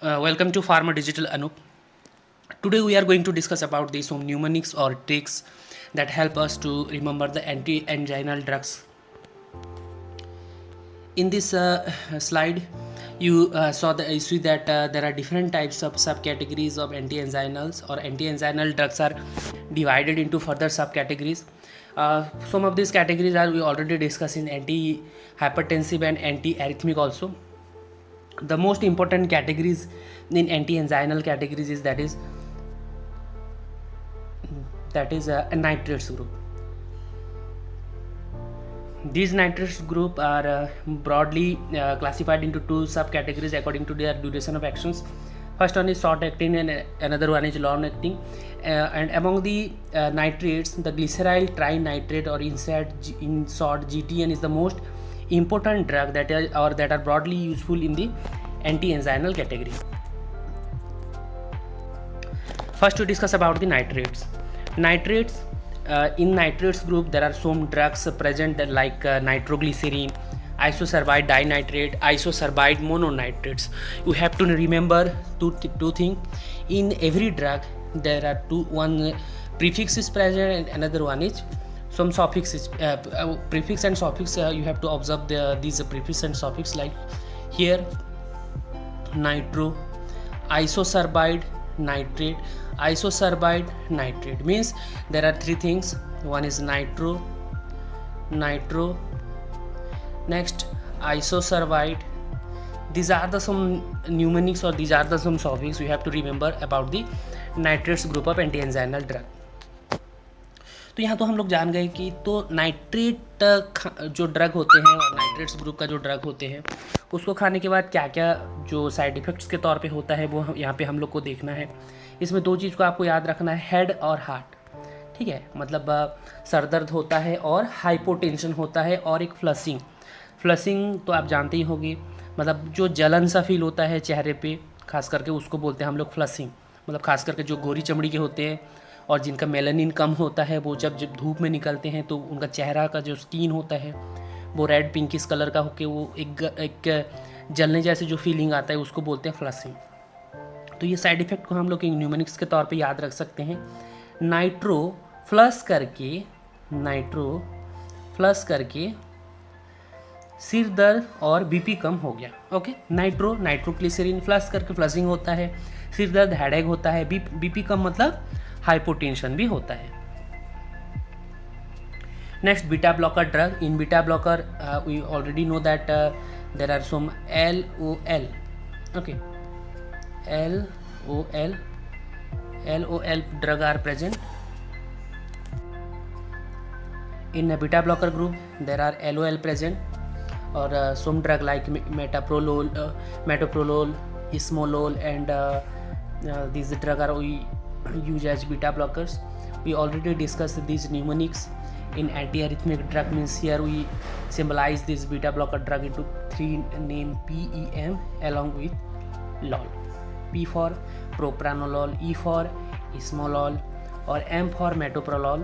Welcome to Pharma Digital Anup. Today we are going to discuss about the some mnemonics or tricks that help us to remember the anti-anginal drugs. In this slide, you see that there are different types of subcategories of anti-anginals, or anti-anginal drugs are divided into further subcategories. Some of these categories are we already discussed in anti-hypertensive and anti-arrhythmic also. The most important categories in anti-anginal categories is that is a nitrates group. These nitrates group are broadly classified into two subcategories according to their duration of actions. First one is short acting and another one is long acting. And among the nitrates, the glyceryl trinitrate, or in short GTN, is the most important drug that are broadly useful in the anti-anginal category. First, to discuss about the nitrates. In nitrates group, there are some drugs present like nitroglycerin, isosorbide dinitrate, isosorbide mononitrates. You have to remember two things. In every drug, there are one prefix is present and another one is some suffix. Prefix and suffix, you have to observe these prefix and suffix, like here nitro, isosorbide nitrate, isosorbide nitrate means there are three things. One is nitro, next isosorbide. These are the some mnemonics, or these are the some suffix you have to remember about the nitrates group of anti-anginal drug. तो यहाँ तो हम लोग जान गए कि तो nitrate जो ड्रग होते हैं और नाइट्रेट्स ग्रुप का जो ड्रग होते हैं उसको खाने के बाद क्या क्या जो साइड इफ़ेक्ट्स के तौर पे होता है वो यहाँ पे हम लोग को देखना है. इसमें दो चीज़ को आपको याद रखना है, हेड और हार्ट. ठीक है, मतलब सर दर्द होता है और हाइपोटेंशन होता है और एक फ्लशिंग तो आप जानते ही होंगे, मतलब जो जलन सा फील होता है चेहरे पे, खास करके उसको बोलते हैं हम लोग फ्लशिंग. मतलब खास करके जो गोरी चमड़ी के होते हैं और जिनका मेलानिन कम होता है, वो जब धूप में निकलते हैं तो उनका चेहरा का जो स्किन होता है वो रेड पिंकिश कलर का होकर वो एक जलने जैसे जो फीलिंग आता है उसको बोलते हैं फ्लशिंग. तो ये साइड इफ़ेक्ट को हम लोग न्यूमेनिक्स के तौर पे याद रख सकते हैं. नाइट्रो फ्लश करके सिर दर्द और बीपी कम हो गया. ओके, नाइट्रोग्लिसरीन फ्लश करके फ्लशिंग होता है, सिर दर्द हेडेक होता है, बीपी कम मतलब हाइपोटेंशन भी होता है. Next, beta blocker drug. In beta blocker we already know that there are some LOL. Okay, LOL drug are present. In a beta blocker group, there are LOL present, or some drug like metoprolol, ismolol, and these drug are we use as beta blockers. We already discussed these mnemonics in antiarrhythmic drug. Means here we symbolize this beta blocker drug into three name PEM along with LOL. P for propranolol, E for ismolol, or M for metoprolol.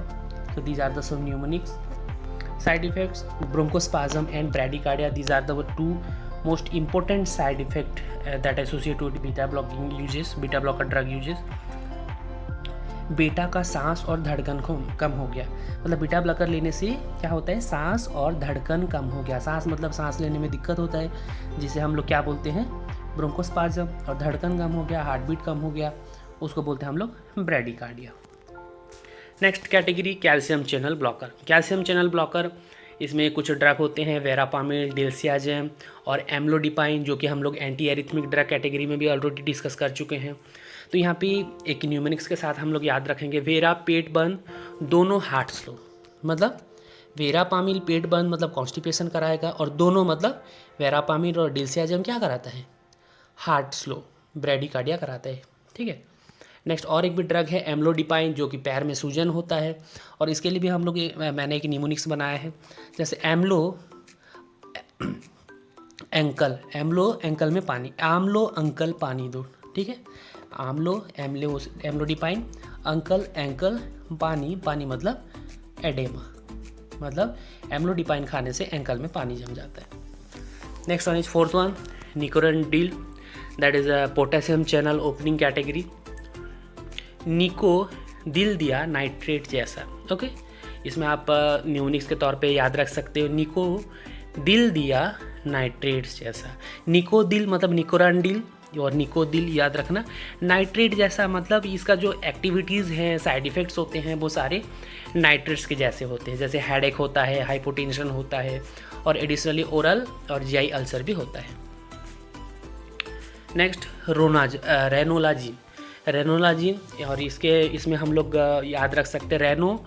So these are the some mnemonics. Side effects: bronchospasm and bradycardia. These are the two most important side effect that associate with beta blocker drug uses. बेटा का सांस और धड़कन कम हो गया. मतलब beta blocker लेने से क्या होता है, सांस और धड़कन कम हो गया. सांस मतलब सांस लेने में दिक्कत होता है, जिसे हम लोग क्या बोलते हैं, ब्रोंकोस्पाज्म. और धड़कन कम हो गया, हार्ट बीट कम हो गया, उसको बोलते हैं हम लोग bradycardia. Next category, calcium channel blocker. Calcium channel blocker, इसमें कुछ ड्रग होते हैं, वेरापामिल, डिल्सियाजेम और एम्लोडिपाइन, जो कि हम लोग एंटी एरिथमिक ड्रग कैटेगरी में भी ऑलरेडी डिस्कस कर चुके हैं. तो यहाँ पे एक न्यूमेनिक्स के साथ हम लोग याद रखेंगे, वेरा पेट बंद, दोनों हार्ट स्लो. मतलब वेरापामिल पेट बंद मतलब कॉन्स्टिपेशन कराएगा, और दोनों मतलब वेरापामिल और डिल्सियाजेम क्या कराता है, हार्ट स्लो, ब्रेडिकार्डिया कराता है. ठीक है. नेक्स्ट, और एक भी ड्रग है एम्लोडिपाइन, जो कि पैर में सूजन होता है, और इसके लिए भी हम लोग मैंने एक न्यूमेनिक्स बनाया है. जैसे एम्लो एंकल में पानी, आमलो अंकल पानी दो. ठीक है, एम्लोडिपाइन, एंकल पानी मतलब एडेमा, मतलब एम्लोडिपाइन खाने से एंकल में पानी जम जाता है. Next one is fourth one, nicorandil. That is a potassium channel opening category. निको दिल दिया नाइट्रेट जैसा। ओके, इसमें आप न्यूनिक्स के तौर पे याद रख सकते हो, निको दिल दिया नाइट्रेट्स जैसा। निको दिल मतलब निकोरांडिल, और निको दिल याद रखना। नाइट्रेट जैसा मतलब इसका जो एक्टिविटीज़ हैं, साइड इफ़ेक्ट्स होते हैं, वो सारे नाइट्रेट्स के जैसे होते हैं। जैसे हेडेक होता है, हाइपोटेंशन होता है, और एडिशनली ओरल और जीआई अल्सर भी होता है। Next ranolazine. रेनोलाजिन, और इसमें हम लोग याद रख सकते हैं, रेनो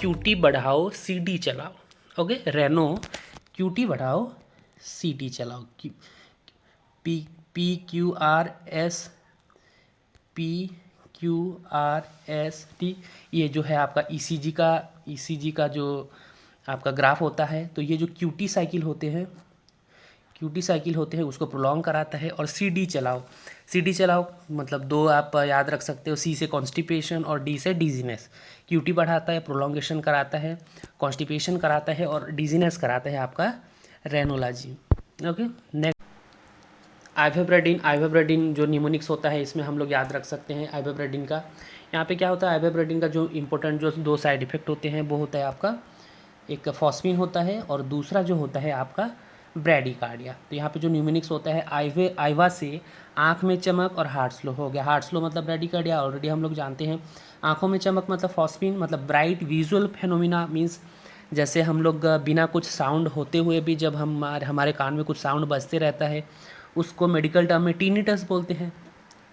क्यूटी बढ़ाओ सीडी चलाओ। ओके, रेनो क्यूटी बढ़ाओ सीडी चलाओ। PQRST, ये जो है आपका ईसीजी का जो आपका ग्राफ होता है। तो ये जो क्यूटी साइकिल होते हैं उसको प्रोलॉन्ग कराता है। और सीडी चलाओ मतलब दो आप याद रख सकते हो, सी से कॉन्स्टिपेशन और डी से डिजीनेस। क्यूटी बढ़ाता है, प्रोलॉन्गेशन कराता है, कॉन्स्टिपेशन कराता है और डिजीनेस कराता है आपका रेनोलाजिन। ओके, नेक्स्ट आइवेब्रेडिन जो निमोनिक्स होता है, इसमें हम लोग याद रख सकते हैं आइवेब्रेडिन का। यहाँ पे क्या होता है, आइवेब्रेडिन का जो इम्पोर्टेंट जो दो साइड इफेक्ट होते हैं वो होता है आपका, एक फॉस्फीन होता है और दूसरा जो होता है आपका ब्रैडीकार्डिया। तो यहाँ पे जो न्यूमोनिक्स होता है, आइवा से आँख में चमक और हार्ट स्लो हो गया। हार्ट स्लो मतलब ब्रैडीकार्डिया ऑलरेडी हम लोग जानते हैं। आँखों में चमक मतलब फॉस्फीन, मतलब ब्राइट विजुअल फेनोमिना, मीन्स जैसे हम लोग बिना कुछ साउंड होते हुए भी जब हमारे कान में कुछ साउंड बजते रहता है, उसको मेडिकल टर्म में टीनिटस बोलते हैं,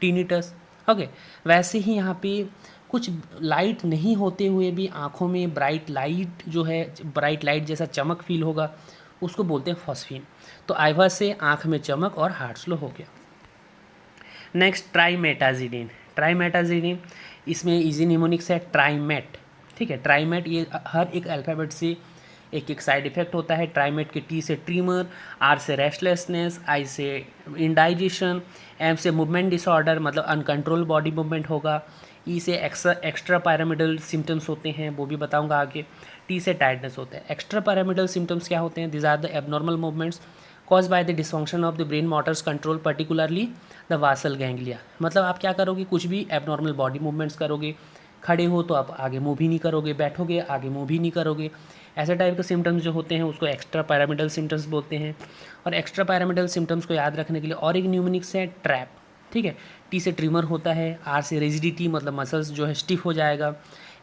टीनिटस। ओके, वैसे ही यहाँ पे कुछ लाइट नहीं होते हुए भी आँखों में ब्राइट लाइट जो है, ब्राइट लाइट जैसा चमक फील होगा, उसको बोलते हैं फॉस्फीन। तो आइवा से आँख में चमक और हार्ट स्लो हो गया। नेक्स्ट ट्राइमेटाजिडिन, इसमें इजी निमोनिक्स है ट्राइमेट। ठीक है, ट्राइमेट ये हर एक अल्फ़ाबेट से एक एक साइड इफेक्ट होता है। ट्राइमेट के टी से ट्रीमर, आर से रेस्टलेसनेस, आई से इंडाइजेशन, एम से मूवमेंट डिसऑर्डर मतलब अनकंट्रोल बॉडी मूवमेंट होगा, ई से एक्स्ट्रा पैरामिडल सिम्टम्स होते हैं, वो भी बताऊंगा आगे। टी से टायर्डनेस होता है। एक्स्ट्रा पैरामिडल सिम्टम्स क्या होते हैं? This are the abnormal movements cause by the dysfunction of the brain motors control, particularly the basal ganglia. मतलब आप क्या करोगे, कुछ भी एबनॉर्मल बॉडी मूवमेंट्स करोगे, खड़े हो तो आप आगे मूव ही नहीं करोगे, बैठोगे आगे मूव ही नहीं करोगे, ऐसे टाइप के सिम्टम्स जो होते हैं उसको एक्स्ट्रा पैरामिडल सिम्टम्स बोलते हैं। और एक्स्ट्रा पैरामिडल सिम्टम्स को याद रखने के लिए और एक न्यूमोनिक्स है ट्रैप। ठीक है, टी से ट्रिमर होता है, आर से रिजिडिटी मतलब मसल्स जो है स्टिफ हो जाएगा,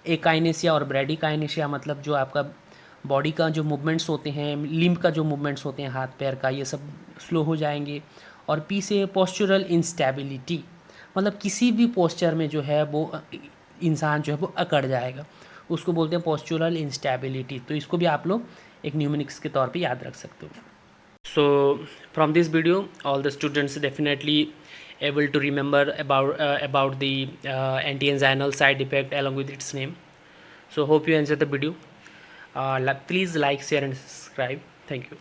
एकाइनेशिया और ब्रैडीकाइनेशिया मतलब जो आपका बॉडी का जो मूवमेंट्स होते हैं, लिम्ब का जो मूवमेंट्स होते हैं हाथ पैर का, ये सब स्लो हो जाएंगे। और पी से पोस्चरल इंस्टेबिलिटी मतलब किसी भी पोस्चर में जो है वो इंसान जो है वो अकड़ जाएगा, उसको बोलते हैं पोस्चरल इंस्टेबिलिटी। तो इसको भी आप लोग एक न्यूमोनिक्स के तौर पे याद रख सकते हो। So from this video all the students definitely able to remember about the anti-anginal side effect along with its name. So hope you enjoyed the video. Please like, share and subscribe. Thank you.